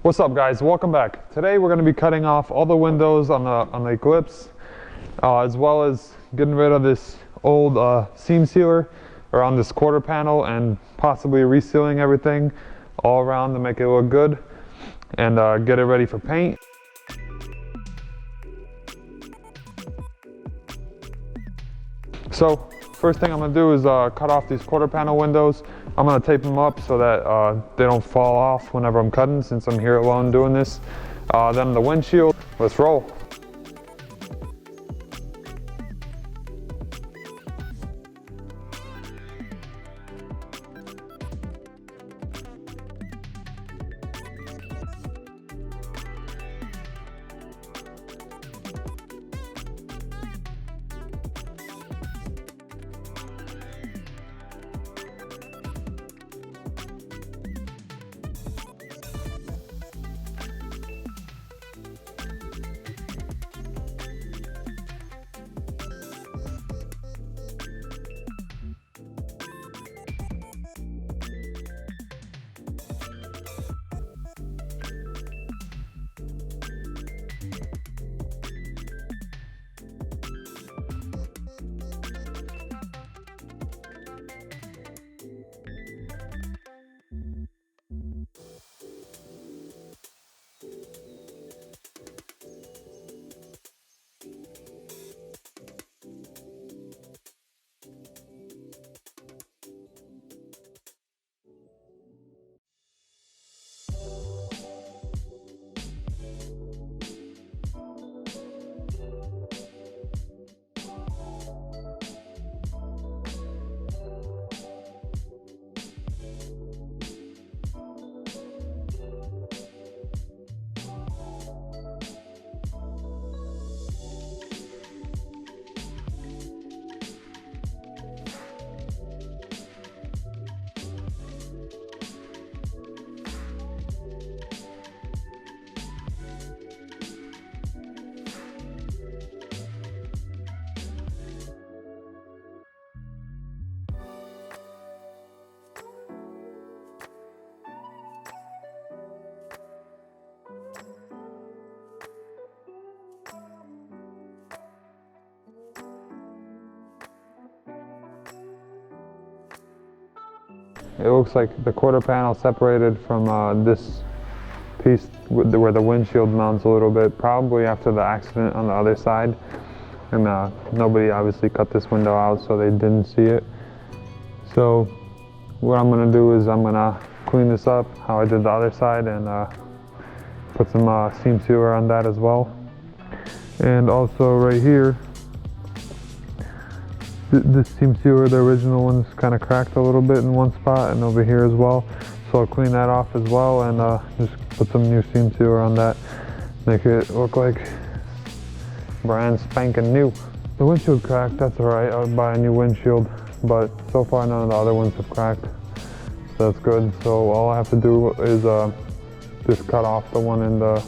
What's up, guys? Welcome back. Today we're going to be cutting off all the windows on the Eclipse, as well as getting rid of this old seam sealer around this quarter panel and possibly resealing everything all around to make it look good and get it ready for paint. So first thing I'm going to do is cut off these quarter panel windows. I'm going to tape them up so that they don't fall off whenever I'm cutting, since I'm here alone doing this. Then the windshield, let's roll. It looks like the quarter panel separated from this piece where the windshield mounts a little bit, probably after the accident on the other side. And nobody obviously cut this window out, so they didn't see it. So what I'm gonna do is I'm gonna clean this up how I did the other side and put some seam sealer on that as well. And also right here, this seam sealer, the original one's kind of cracked a little bit in one spot, and over here as well. So I'll clean that off as well and just put some new seam sealer on that. Make it look like brand spanking new. The windshield cracked, that's alright. I would buy a new windshield, but so far none of the other ones have cracked. So that's good. So all I have to do is just cut off the one in the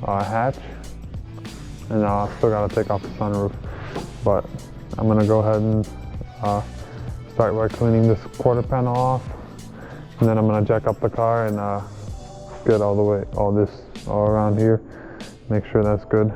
hatch. And I still gotta take off the sunroof. But I'm gonna go ahead and start by cleaning this quarter panel off, and then I'm gonna jack up the car and get all this all around here, make sure that's good.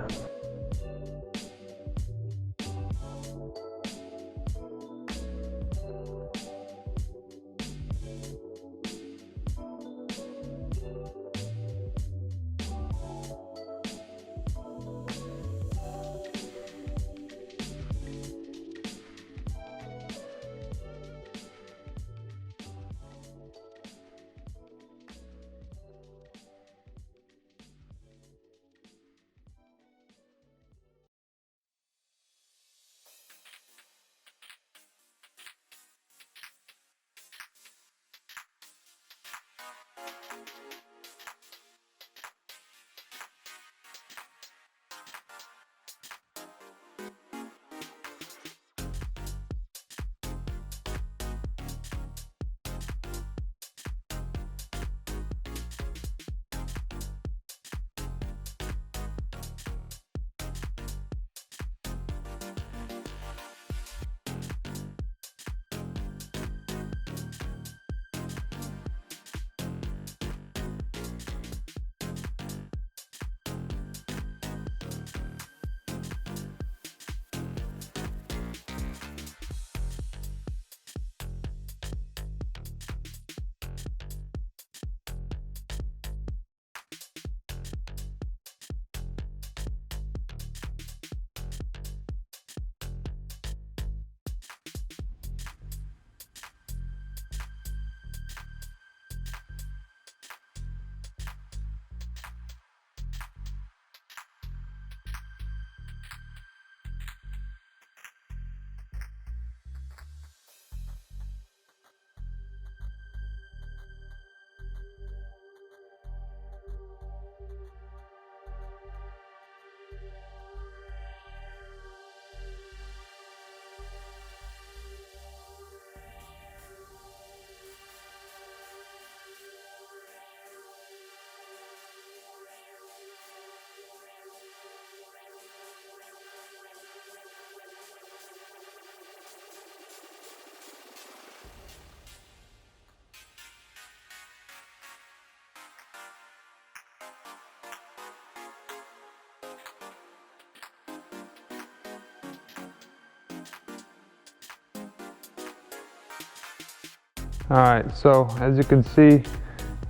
Alright, so as you can see,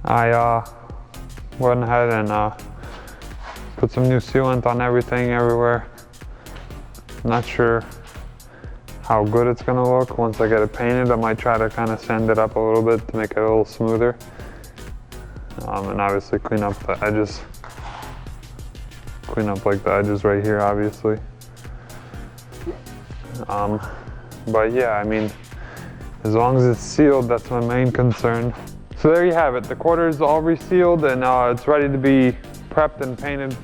I went ahead and put some new sealant on everything everywhere. Not sure how good it's gonna look once I get it painted. I might try to kind of sand it up a little bit to make it a little smoother. And obviously clean up the edges. Clean up like the edges right here, obviously. But yeah, I mean, as long as it's sealed, that's my main concern. So there you have it. The quarter is all resealed and it's ready to be prepped and painted